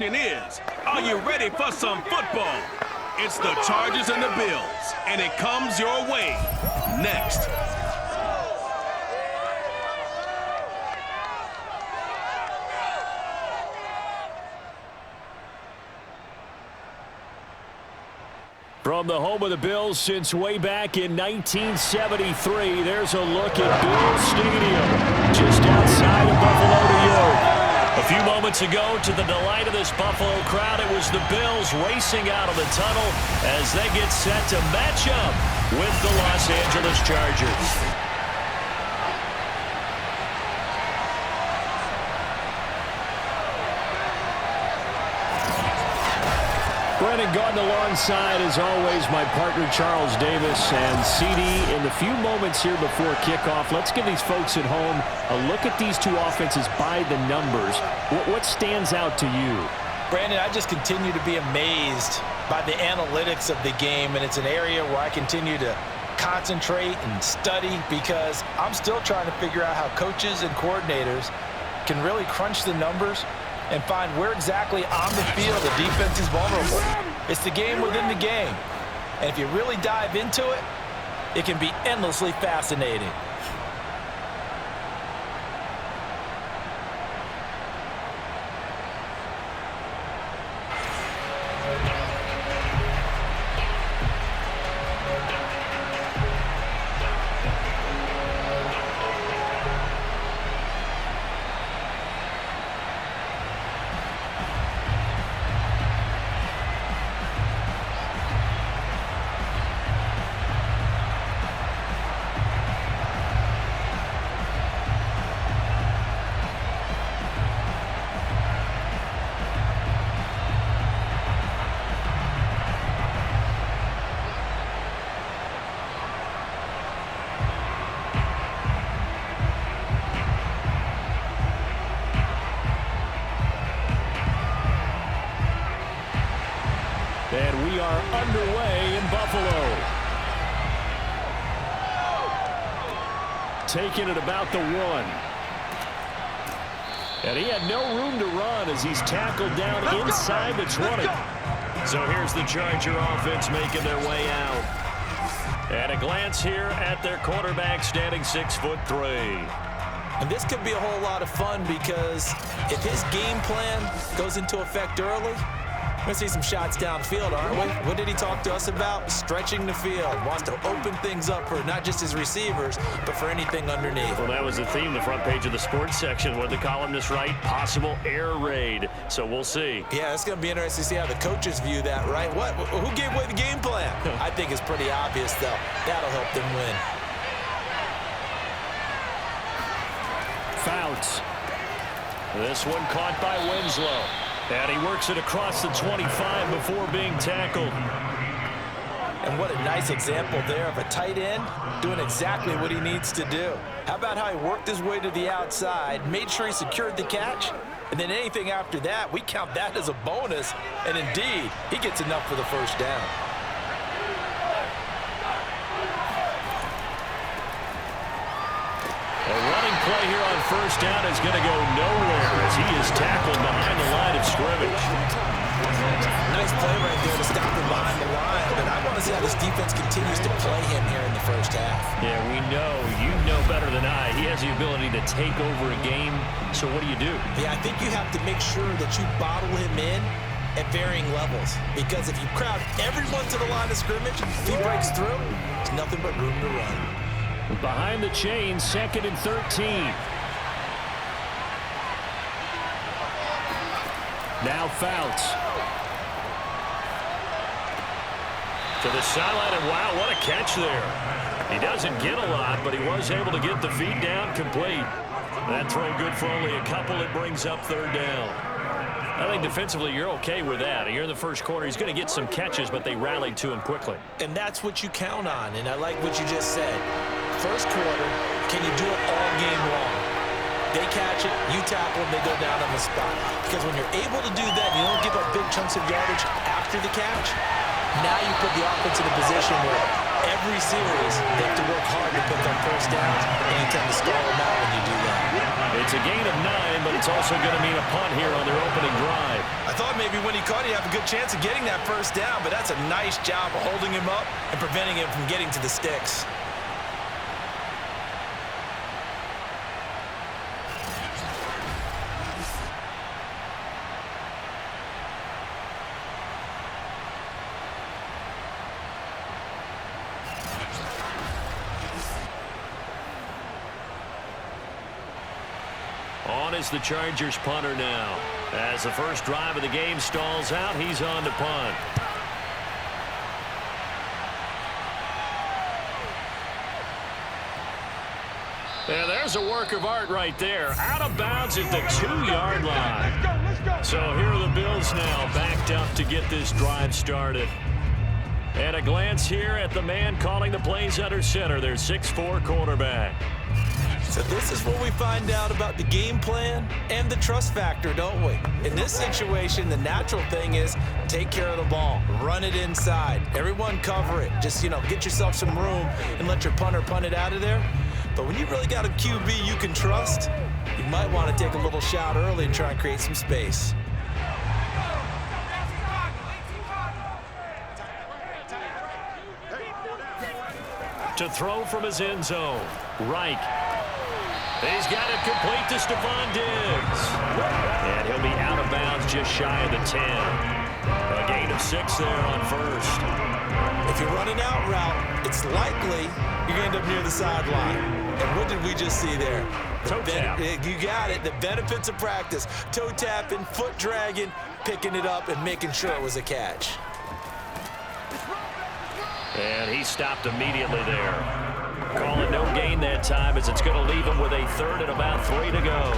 Is, are you ready for some football? It's the Chargers and the Bills, and it comes your way next. From the home of the Bills since way back in 1973, there's a look at Bills Stadium, just outside of Buffalo, New York. A few moments ago, to the delight of this Buffalo crowd, it was the Bills racing out of the tunnel as they get set to match up with the Los Angeles Chargers. Brennan Gordon alongside, as always, my partner Charles Davis. And CD, in the few moments here before kickoff, let's give these folks at home a look at these two offenses by the numbers. What stands out to you? Brandon, I just continue to be amazed by the analytics of the game, and it's an area where I continue to concentrate and study because I'm still trying to figure out how coaches and coordinators can really crunch the numbers and find where exactly on the field the defense is vulnerable. It's the game within the game. And if you really dive into it, it can be endlessly fascinating. And we are underway in Buffalo. Taking it about the 1. And he had no room to run as he's tackled down inside the 20. So here's the Charger offense making their way out. And a glance here at their quarterback, standing 6'3". And this could be a whole lot of fun because if his game plan goes into effect early, we're going to see some shots downfield, aren't we? What did he talk to us about? Stretching the field. Wants to open things up for not just his receivers, but for anything underneath. Well, that was the theme, the front page of the sports section. What did the columnist write? Possible air raid. So we'll see. Yeah, it's going to be interesting to see how the coaches view that, right? What? Who gave away the game plan? I think it's pretty obvious, though. That'll help them win. Fouts. This one caught by Winslow. And he works it across the 25 before being tackled. And what a nice example there of a tight end doing exactly what he needs to do. How about how he worked his way to the outside, made sure he secured the catch, and then anything after that, we count that as a bonus. And indeed, he gets enough for the first down. A running play here on first down is going to go nowhere as he is tackled behind the line of scrimmage. Nice play right there to stop him behind the line, but I want to see how this defense continues to play him here in the first half. Yeah, we know. You know better than I. He has the ability to take over a game, so what do? Yeah, I think you have to make sure that you bottle him in at varying levels, because if you crowd everyone to the line of scrimmage, if he breaks through, there's nothing but room to run. Behind the chain, 2nd and 13. Now Fouts. To the sideline, and wow, what a catch there. He doesn't get a lot, but he was able to get the feet down complete. That throw good for only a couple. It brings up 3rd down. I think defensively you're okay with that. Here in the first quarter, he's going to get some catches, but they rallied to him quickly. And that's what you count on, and I like what you just said. First quarter, can you do it all game long? They catch it, you tackle them, they go down on the spot. Because when you're able to do that, you don't give up big chunks of yardage after the catch. Now you put the offense in a position where every series they have to work hard to pick up first downs, and you tend to stall them out when you do that. It's a gain of 9, but it's also going to mean a punt here on their opening drive. I I thought maybe when he caught, he'd have a good chance of getting that first down, but that's a nice job of holding him up and preventing him from getting to the sticks. On is the Chargers punter now. As the first drive of the game stalls out, he's on to punt. Yeah, there's a work of art right there. Out of bounds at the 2-yard line. So here are the Bills now backed up to get this drive started. And a glance here at the man calling the plays under center, their 6'4" quarterback. So this is what we find out about the game plan and the trust factor, don't we? In this situation, the natural thing is take care of the ball, run it inside, everyone cover it. Just, get yourself some room and let your punter punt it out of there. But when you really got a QB you can trust, you might want to take a little shot early and try and create some space. To throw from his end zone, Reich. He's got it complete to Stephon Diggs. And he'll be out of bounds just shy of the 10. A gain of 6 there on first. If you run an out route, it's likely you're going to end up near the sideline. And what did we just see there? Toe tap. You got it. The benefits of practice. Toe tapping, foot dragging, picking it up, and making sure it was a catch. And he stopped immediately there. Calling no gain that time as it's going to leave him with a 3rd and about 3 to go.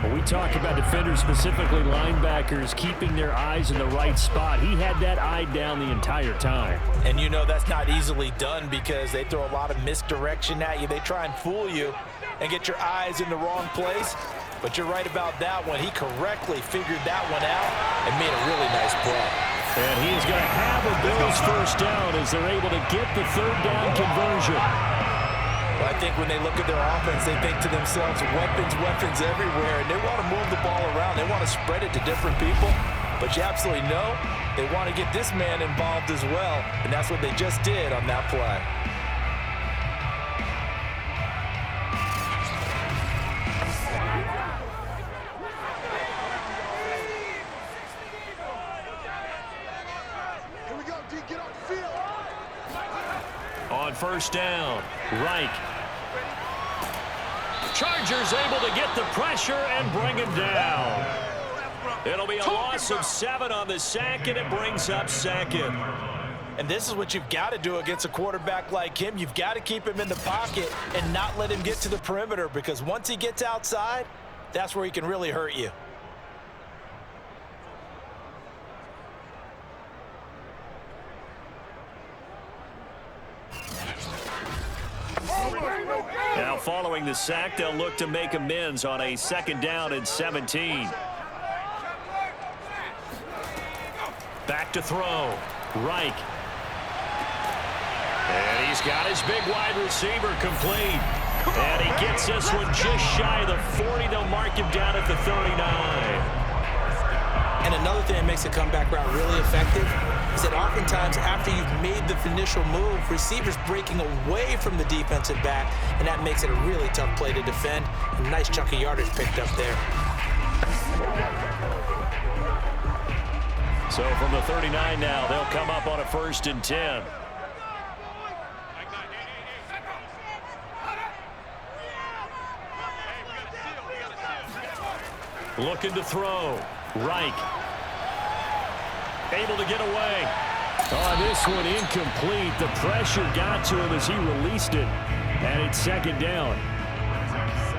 When we talk about defenders, specifically linebackers, keeping their eyes in the right spot, he had that eye down the entire time. And that's not easily done because they throw a lot of misdirection at you. They try and fool you and get your eyes in the wrong place. But you're right about that one. He correctly figured that one out and made a really nice play. And he is going to have a Bills first down as they're able to get the 3rd down conversion. Well, I think when they look at their offense, they think to themselves, weapons everywhere, and they want to move the ball around. They want to spread it to different people. But you absolutely know they want to get this man involved as well, and that's what they just did on that play. On first down, Reich. Chargers able to get the pressure and bring him down. It'll be a loss of 7 on the sack, and it brings up 2nd. And this is what you've got to do against a quarterback like him. You've got to keep him in the pocket and not let him get to the perimeter, because once he gets outside, that's where he can really hurt you. Now following the sack, they'll look to make amends on a 2nd down and 17. Back to throw. Reich. And he's got his big wide receiver complete. And he gets this one just shy of the 40. They'll mark him down at the 39. And another thing that makes a comeback route really effective is that oftentimes after you've made the initial move, receivers breaking away from the defensive back, and that makes it a really tough play to defend. A nice chunk of yardage picked up there. So from the 39 now, they'll come up on a 1st and 10. Looking to throw. Reich. Able to get away. On this one, incomplete. The pressure got to him as he released it. And it's 2nd down.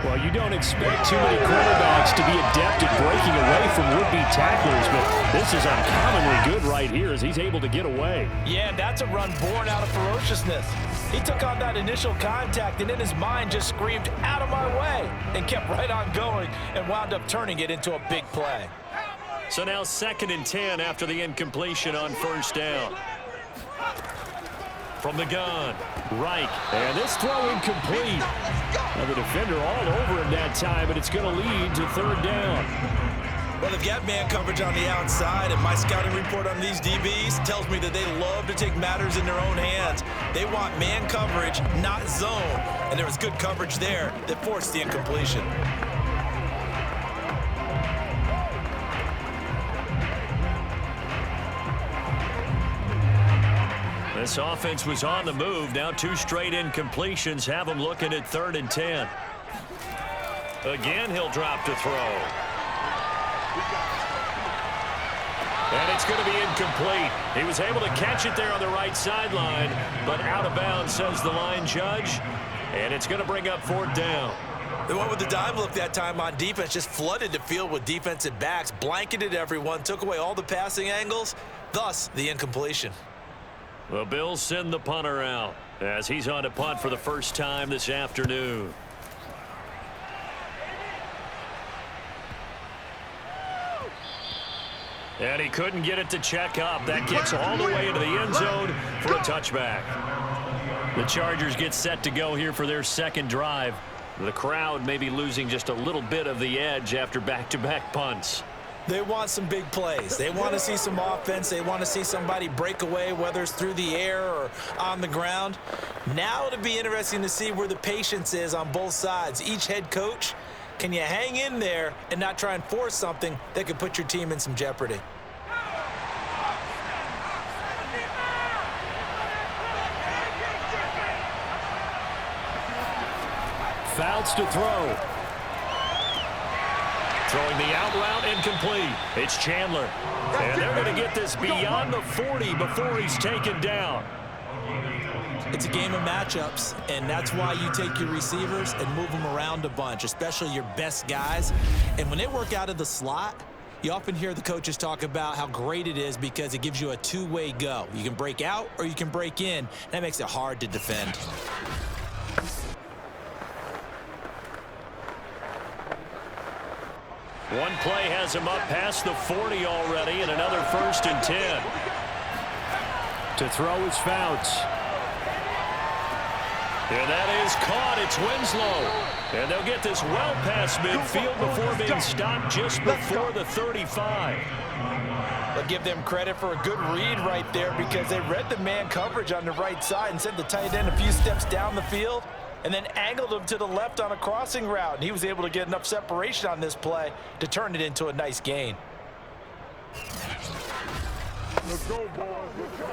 Well, you don't expect too many quarterbacks to be adept at breaking away from would-be tacklers, but this is uncommonly good right here as he's able to get away. Yeah, and that's a run born out of ferociousness. He took on that initial contact and in his mind just screamed, "Out of my way," and kept right on going and wound up turning it into a big play. So now 2nd and 10 after the incompletion on 1st down. From the gun, Reich. And this throw incomplete. Now the defender all over him that time, but it's going to lead to 3rd down. Well, they've got man coverage on the outside, and my scouting report on these DBs tells me that they love to take matters in their own hands. They want man coverage, not zone, and there was good coverage there that forced the incompletion. This offense was on the move. Now 2 straight incompletions have them looking at 3rd and 10. Again, he'll drop to throw. And it's going to be incomplete. He was able to catch it there on the right sideline, but out of bounds, says the line judge. And it's going to bring up 4th down. They went with the dime look that time on defense, just flooded the field with defensive backs, blanketed everyone, took away all the passing angles, thus the incompletion. The Bills send the punter out as he's on to punt for the first time this afternoon. And he couldn't get it to check up. That gets all the way into the end zone for a touchback. The Chargers get set to go here for their second drive. The crowd may be losing just a little bit of the edge after back-to-back punts. They want some big plays. They want to see some offense. They want to see somebody break away, whether it's through the air or on the ground. Now it'll be interesting to see where the patience is on both sides. Each head coach, can you hang in there and not try and force something that could put your team in some jeopardy? Fouts to throw. Throwing the out route incomplete. It's Chandler. And they're going to get this beyond the 40 before he's taken down. It's a game of matchups, and that's why you take your receivers and move them around a bunch, especially your best guys. And when they work out of the slot, you often hear the coaches talk about how great it is because it gives you a two-way go. You can break out or you can break in. That makes it hard to defend. One play has him up past the 40 already, and another 1st and 10. To throw is Fouts. And that is caught. It's Winslow. And they'll get this well past midfield before being stopped just before the 35. I'll give them credit for a good read right there because they read the man coverage on the right side and sent the tight end a few steps down the field and then angled him to the left on a crossing route. And he was able to get enough separation on this play to turn it into a nice gain. Let's go, boys. Let's go.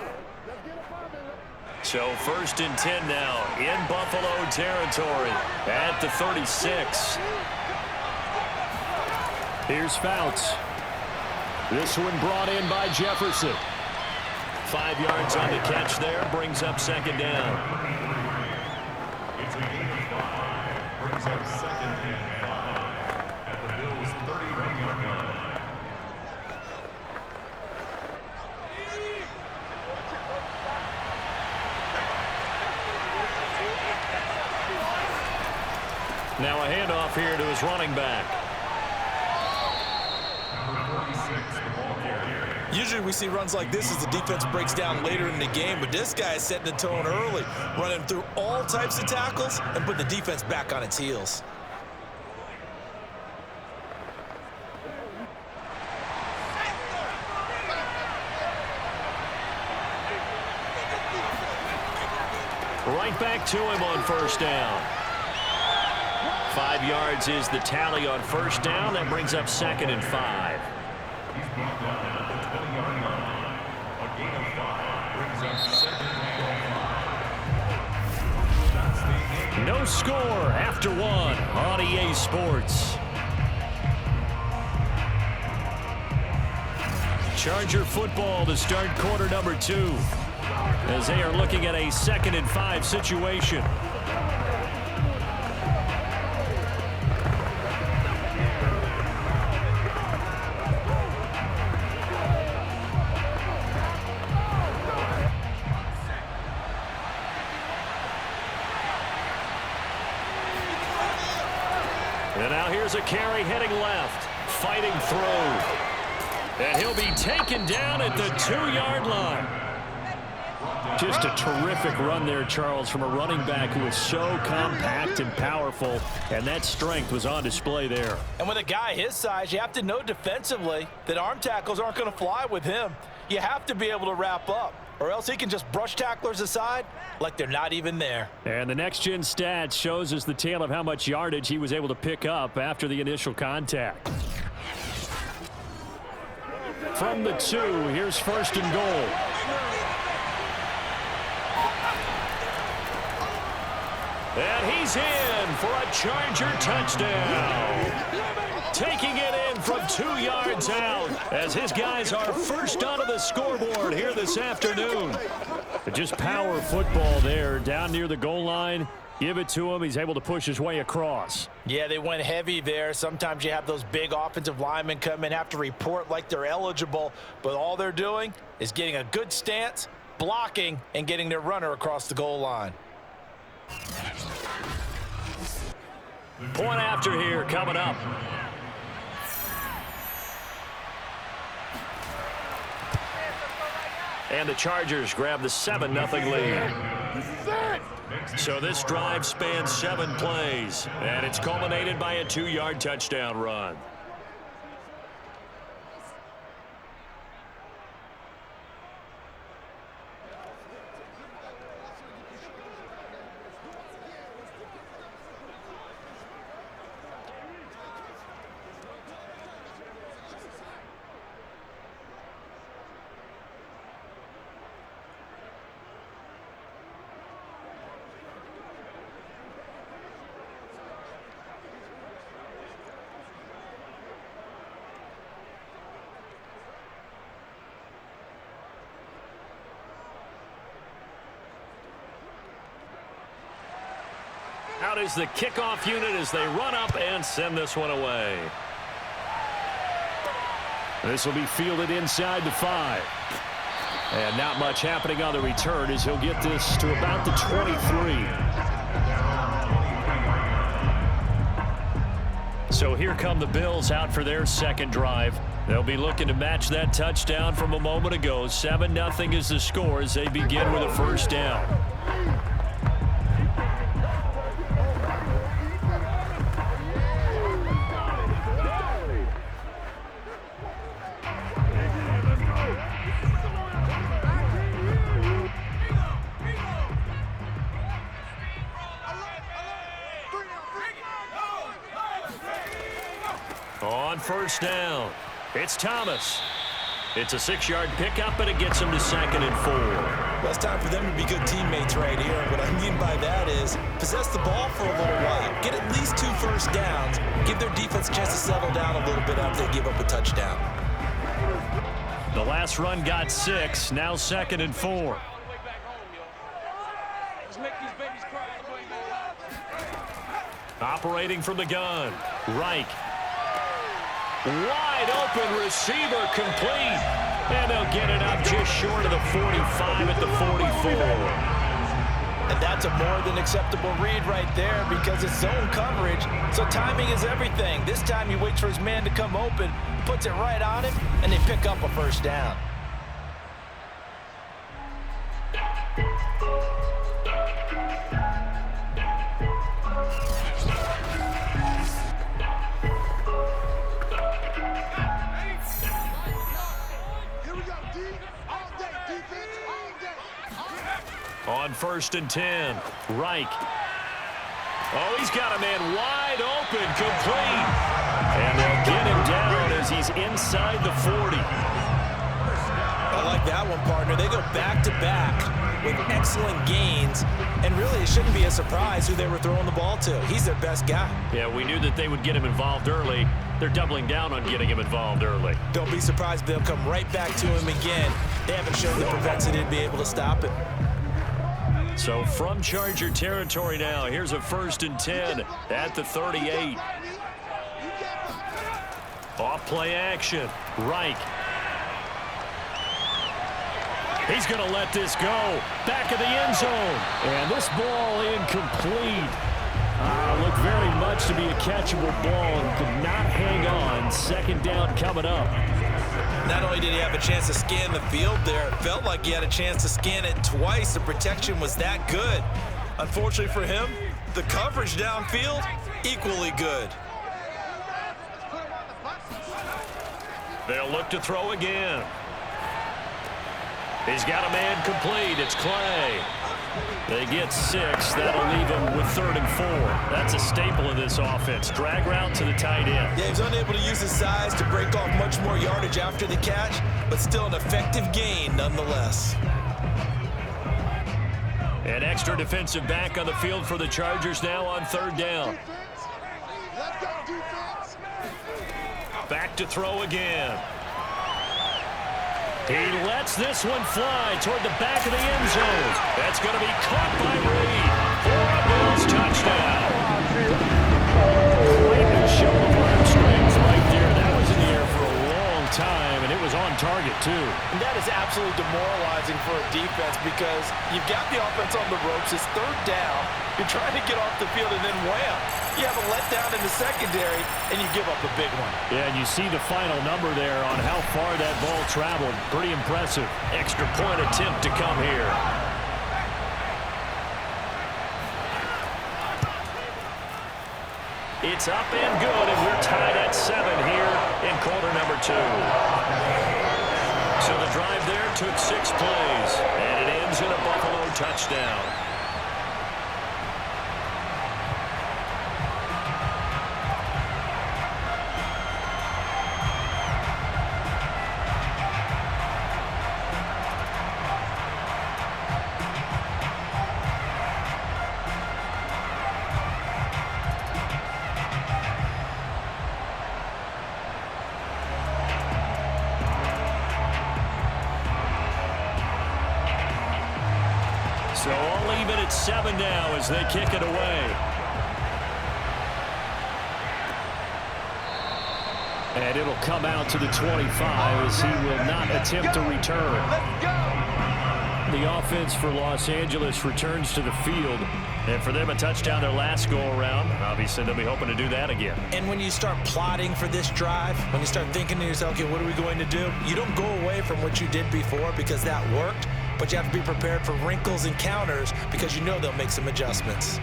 So 1st and 10 now in Buffalo territory at the 36. Here's Fouts. This one brought in by Jefferson. 5 yards on the catch there, brings up 2nd down. It's a gain of 5. Brings up 2nd and 5 at the Bills' 31-yard line. Now a handoff here to his running back. Usually we see runs like this as the defense breaks down later in the game, but this guy is setting the tone early, running through all types of tackles and putting the defense back on its heels. Right back to him on 1st down. 5 yards is the tally on 1st down. That brings up 2nd and 5. He's brought down at the 20-yard line. A gain of 5 brings up 2nd and 5. No score after 1 on EA Sports. Charger football to start quarter number 2 as they are looking at a 2nd and 5 situation. And now here's a carry heading left, fighting through. And he'll be taken down at the 2-yard line. Just a terrific run there, Charles, from a running back who is so compact and powerful, and that strength was on display there. And with a guy his size, you have to know defensively that arm tackles aren't going to fly with him. You have to be able to wrap up, or else he can just brush tacklers aside like they're not even there. And the next-gen stats shows us the tale of how much yardage he was able to pick up after the initial contact. From the 2, here's 1st and goal. And he's in for a Charger touchdown. Taking it in from 2 yards out as his guys are first onto the scoreboard here this afternoon. But just power football there down near the goal line. Give it to him. He's able to push his way across. Yeah, they went heavy there. Sometimes you have those big offensive linemen come in, have to report like they're eligible, but all they're doing is getting a good stance, blocking, and getting their runner across the goal line. Point after here coming up. And the Chargers grab the 7-0 lead. So this drive spans 7 plays, and it's culminated by a 2-yard touchdown run. Out is the kickoff unit as they run up and send this one away. This will be fielded inside the 5. And not much happening on the return as he'll get this to about the 23. So here come the Bills out for their second drive. They'll be looking to match that touchdown from a moment ago. 7-0 is the score as they begin with a first down. On first down, it's Thomas. It's a 6-yard pickup, and it gets him to 2nd and 4. Well, it's time for them to be good teammates right here. What I mean by that is possess the ball for a little while. Get at least 2 first downs. Give their defense a chance to settle down a little bit after they give up a touchdown. The last run got 6, now 2nd and 4. Operating from the gun, Reich. Wide open receiver complete. And they'll get it up just short of the 45 at the 44. And that's a more than acceptable read right there because it's zone coverage. So timing is everything. This time he waits for his man to come open, puts it right on him, and they pick up a first down. On 1st and 10, Reich. Oh, he's got a man wide open, complete. And they'll get him down as he's inside the 40. I like that one, partner. They go back-to-back with excellent gains. And really, it shouldn't be a surprise who they were throwing the ball to. He's their best guy. Yeah, we knew that they would get him involved early. They're doubling down on getting him involved early. Don't be surprised if they'll come right back to him again. They haven't shown the propensity to be able to stop him. So from Charger territory now, here's a 1st and 10 at the 38. Off play action, Reich. He's going to let this go. Back of the end zone. And this ball incomplete. Looked very much to be a catchable ball and could not hang on. 2nd down coming up. Not only did he have a chance to scan the field there. It felt like he had a chance to scan it twice. The protection was that good. Unfortunately for him, the coverage downfield, equally good. They'll look to throw again. He's got a man complete. It's Clay. They get 6. That'll leave him with 3rd and 4. That's a staple of this offense. Drag route to the tight end. Yeah, he's unable to use his size to break off much more yardage after the catch, but still an effective gain nonetheless. An extra defensive back on the field for the Chargers now on 3rd down. Back to throw again. He lets this one fly toward the back of the end zone. That's going to be caught by Reich for a Bills touchdown. Way to show the arm strength right there. That was in the air for a long time, and it was on target, too. And that is absolutely demoralizing for a defense because you've got the offense on the ropes. It's 3rd down. You're trying to get off the field, and then wham, you have a letdown in the secondary, and you give up a big one. Yeah, and you see the final number there on how far that ball traveled. Pretty impressive. Extra point attempt to come here. It's up and good, and we're tied at 7 here in quarter number 2. So the drive there took 6 plays, and it ends in a Buffalo touchdown. So all even at 7 now as they kick it away. And it'll come out to the 25 as he will not attempt to return. The offense for Los Angeles returns to the field. And for them, a touchdown their last go-around. Obviously, they'll be hoping to do that again. And when you start plotting for this drive, when you start thinking to yourself, okay, what are we going to do? You don't go away from what you did before because that worked. But you have to be prepared for wrinkles and counters because you know they'll make some adjustments.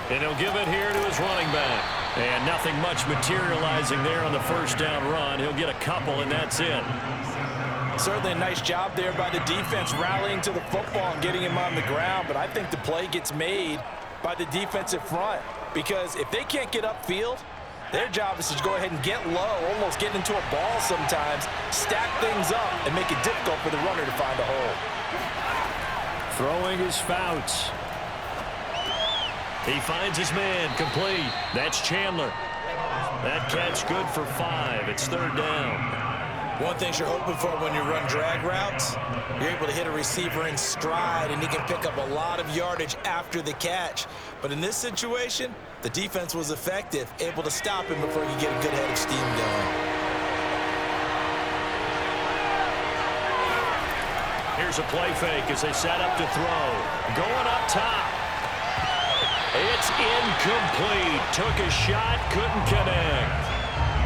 And he'll give it here to his running back. And nothing much materializing there on the first down run. He'll get a couple, and that's it. Certainly a nice job there by the defense rallying to the football and getting him on the ground, but I think the play gets made by the defensive front because if they can't get upfield, their job is to go ahead and get low, almost get into a ball sometimes, stack things up, and make it difficult for the runner to find a hole. Throwing is Fouts. He finds his man complete. That's Chandler. That catch good for 5. It's 3rd down. One thing you're hoping for when you run drag routes, you're able to hit a receiver in stride, and he can pick up a lot of yardage after the catch. But in this situation, the defense was effective, able to stop him before he get a good head of steam going. Here's a play fake as they set up to throw. Going up top. It's incomplete. Took a shot, couldn't connect.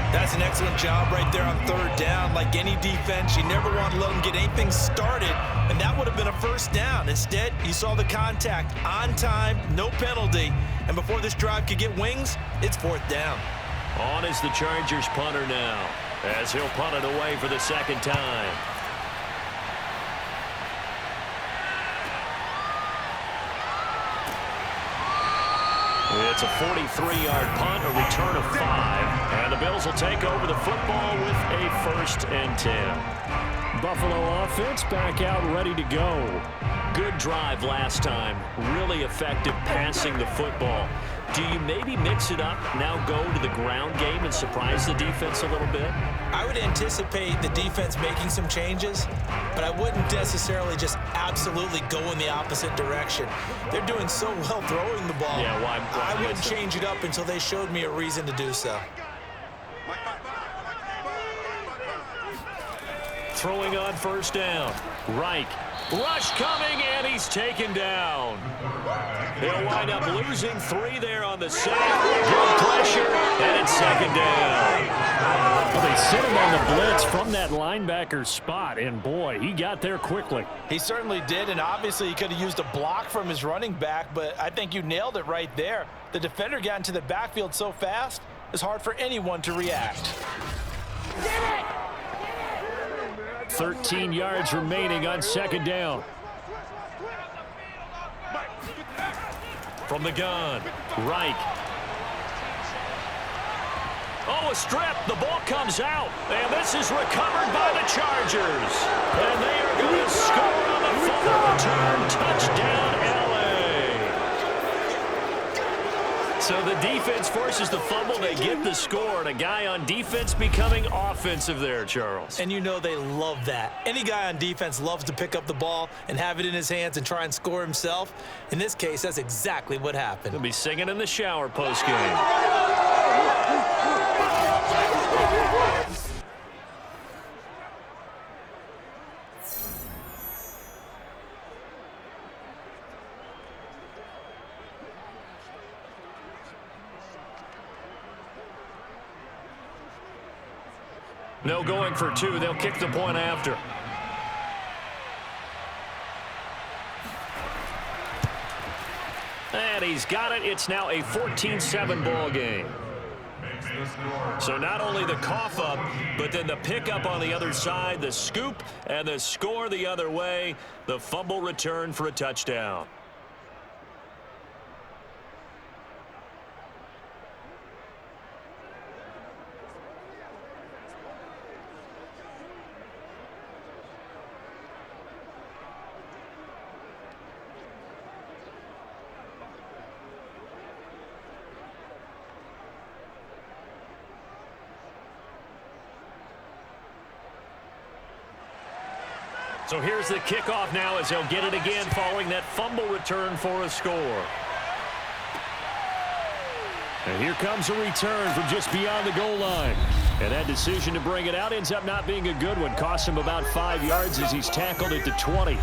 That's an excellent job right there on 3rd down. Like any defense, you never want to let them get anything started, and that would have been a 1st down. Instead, you saw the contact on time, no penalty, and before this drive could get wings, it's 4th down. On is the Chargers punter now, as he'll punt it away for the 2nd time. It's a 43-yard punt, a return of 5, and the Bills will take over the football with a 1st and 10. Buffalo offense back out ready to go. Good drive last time. Really effective passing the football. Do you maybe mix it up, now go to the ground game and surprise the defense a little bit? I would anticipate the defense making some changes, but I wouldn't necessarily just absolutely go in the opposite direction. They're doing so well throwing the ball. Yeah, why I wouldn't change it up until they showed me a reason to do so. throwing on first down. Reich. Rush coming, and he's taken down. They'll wind up losing 3 there on the sack. Good pressure, and it's second down. Well, they sit him on the blitz from that linebacker spot, and boy, he got there quickly. He certainly did, and obviously he could have used a block from his running back, but I think you nailed it right there. The defender got into the backfield so fast, it's hard for anyone to react. 13 yards remaining on second down. From the gun, Reich. Oh, a strip. The ball comes out, and this is recovered by the Chargers. And they are going to score on the fumble return. Touchdown, L.A. So the defense forces the fumble. They get the score, and a guy on defense becoming offensive there, Charles. And you know they love that. Any guy on defense loves to pick up the ball and have it in his hands and try and score himself. In this case, that's exactly what happened. He'll be singing in the shower post-game. No going for 2. They'll kick the point after. And he's got it. It's now a 14-7 ball game. So not only the cough up, but then the pickup on the other side, the scoop, and the score the other way. The fumble return for a touchdown. So here's the kickoff now as they'll get it again following that fumble return for a score. And here comes a return from just beyond the goal line. And that decision to bring it out ends up not being a good one. Cost him about 5 yards as he's tackled at the 20.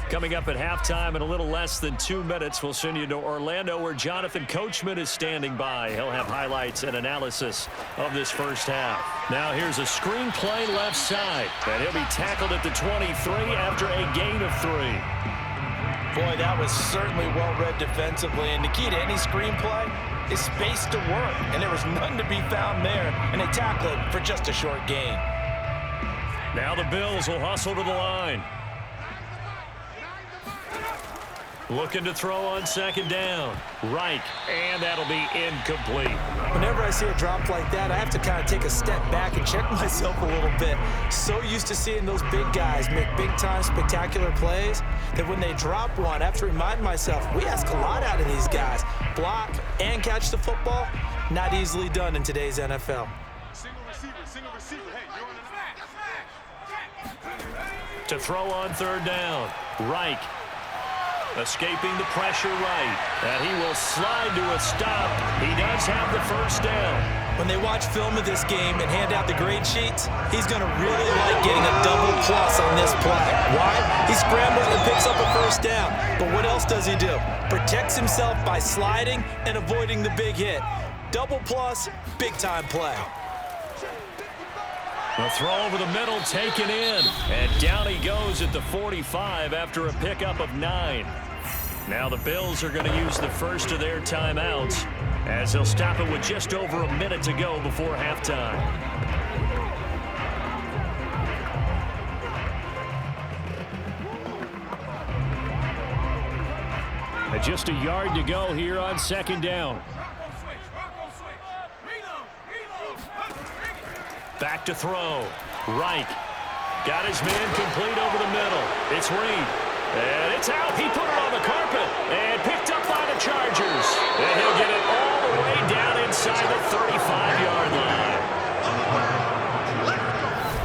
Coming up at halftime in a little less than 2 minutes, we'll send you to Orlando where Jonathan Coachman is standing by. He'll have highlights and analysis of this first half. Now here's a screen play left side, and he'll be tackled at the 23 after a gain of 3. Boy, that was certainly well-read defensively, and the key to any screenplay is space to work, and there was none to be found there, and they tackled for just a short gain. Now the Bills will hustle to the line. Looking to throw on second down. Reich, and that'll be incomplete. Whenever I see a drop like that, I have to kind of take a step back and check myself a little bit. So used to seeing those big guys make big-time spectacular plays that when they drop one, I have to remind myself, we ask a lot out of these guys. Block and catch the football, not easily done in today's NFL. Single receiver. Hey, you're on the To throw on third down. Reich. Escaping the pressure right. And he will slide to a stop. He does have the first down. When they watch film of this game and hand out the grade sheets, he's going to really like getting a double plus on this play. Why? He scrambles and picks up a first down. But what else does he do? Protects himself by sliding and avoiding the big hit. Double plus, big-time play. A throw over the middle taken in. And down he goes at the 45 after a pickup of 9. Now the Bills are going to use the first of their timeouts as they'll stop it with just over a minute to go before halftime. And just a yard to go here on second down. Back to throw. Reich. Got his man complete over the middle. It's Reed. And it's out. He put it on the carpet. And picked up by the Chargers. And he'll get it all the way down inside the 35-yard line.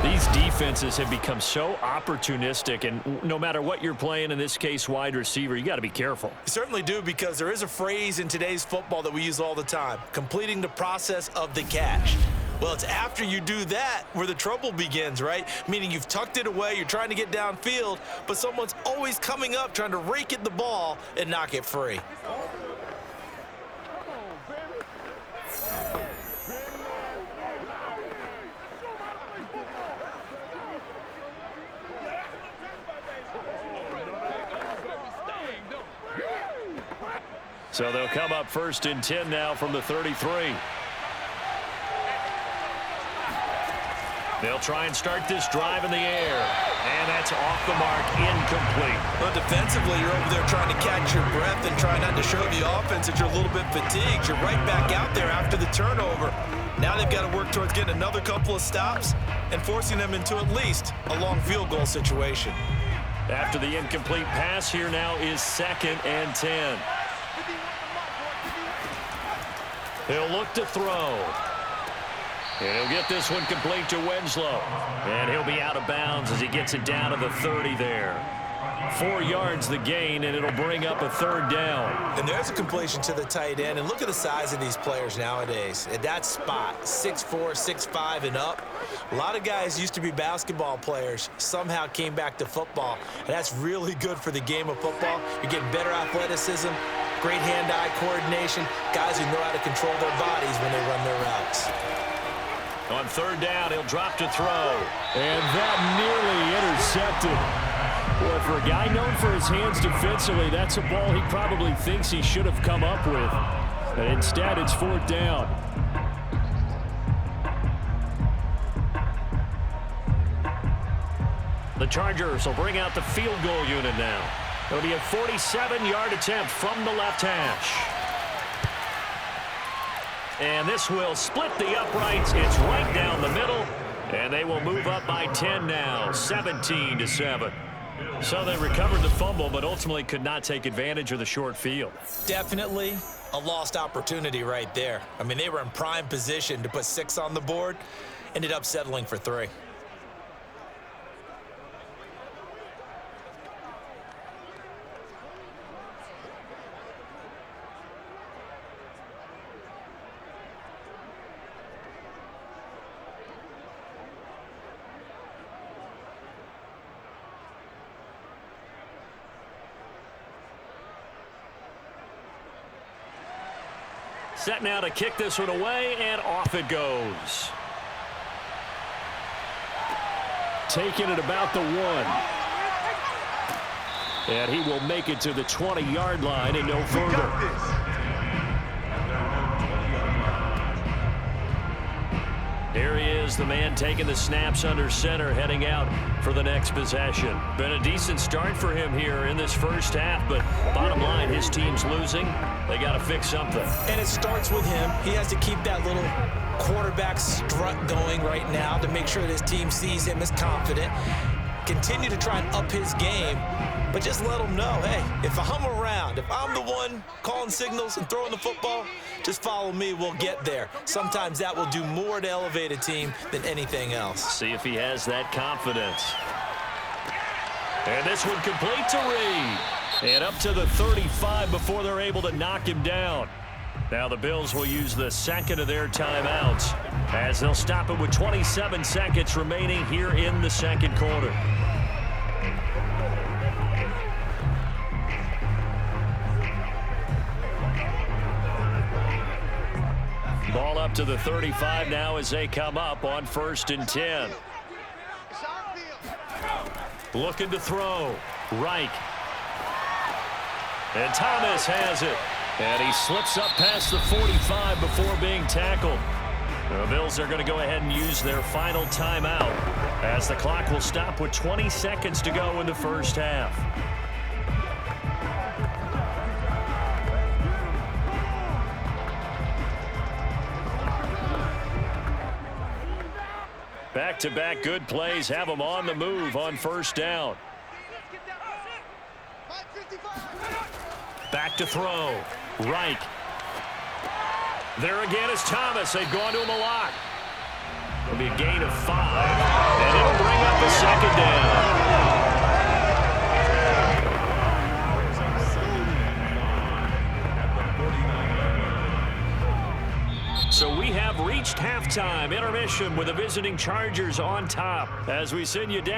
These defenses have become so opportunistic, and no matter what you're playing, in this case wide receiver, you got to be careful. You certainly do, because there is a phrase in today's football that we use all the time: completing the process of the catch. Well, it's after you do that where the trouble begins, right? Meaning you've tucked it away, you're trying to get downfield, but someone's always coming up trying to rake at the ball and knock it free. So they'll come up 1st and 10 now from the 33. They'll try and start this drive in the air. And that's off the mark, incomplete. Well, defensively, you're over there trying to catch your breath and try not to show the offense that you're a little bit fatigued. You're right back out there after the turnover. Now they've got to work towards getting another couple of stops and forcing them into at least a long field goal situation. After the incomplete pass, here now is 2nd and 10. He'll look to throw. And he'll get this one complete to Winslow. And he'll be out of bounds as he gets it down to the 30 there. 4 yards the gain, and it'll bring up a 3rd down. And there's a completion to the tight end. And look at the size of these players nowadays. At that spot, 6'4", 6'5", and up. A lot of guys used to be basketball players, somehow came back to football. And that's really good for the game of football. You're getting better athleticism, great hand-eye coordination, guys who know how to control their bodies when they run their routes. On 3rd down, he'll drop to throw. And that nearly intercepted. Boy, for a guy known for his hands defensively, that's a ball he probably thinks he should have come up with. But instead, it's 4th down. The Chargers will bring out the field goal unit now. It'll be a 47-yard attempt from the left hash. And this will split the uprights. It's right down the middle. And they will move up by 10 now, 17-7. So they recovered the fumble, but ultimately could not take advantage of the short field. Definitely a lost opportunity right there. I mean, they were in prime position to put 6 on the board. Ended up settling for 3. Set now to kick this one away, and off it goes. Taking it about the 1. And he will make it to the 20-yard line and no further. Here he is, the man taking the snaps under center, heading out for the next possession. Been a decent start for him here in this first half, but bottom line, his team's losing. They got to fix something. And it starts with him. He has to keep that little quarterback strut going right now to make sure that his team sees him as confident. Continue to try and up his game, but just let him know, hey, if I'm around, if I'm the one calling signals and throwing the football, just follow me, we'll get there. Sometimes that will do more to elevate a team than anything else. See if he has that confidence. And this one complete to Reed. And up to the 35 before they're able to knock him down. Now the Bills will use the 2nd of their timeouts as they'll stop it with 27 seconds remaining here in the 2nd quarter. Ball up to the 35 now as they come up on 1st and 10. Looking to throw. Reich. And Thomas has it. And he slips up past the 45 before being tackled. The Bills are going to go ahead and use their final timeout as the clock will stop with 20 seconds to go in the first half. Back-to-back good plays have them on the move on 1st down. Back to throw. Reich. There again is Thomas. They've gone to him a lot. It'll be a gain of 5. And it'll bring a second down. So we have reached halftime intermission with the visiting Chargers on top as we send you down.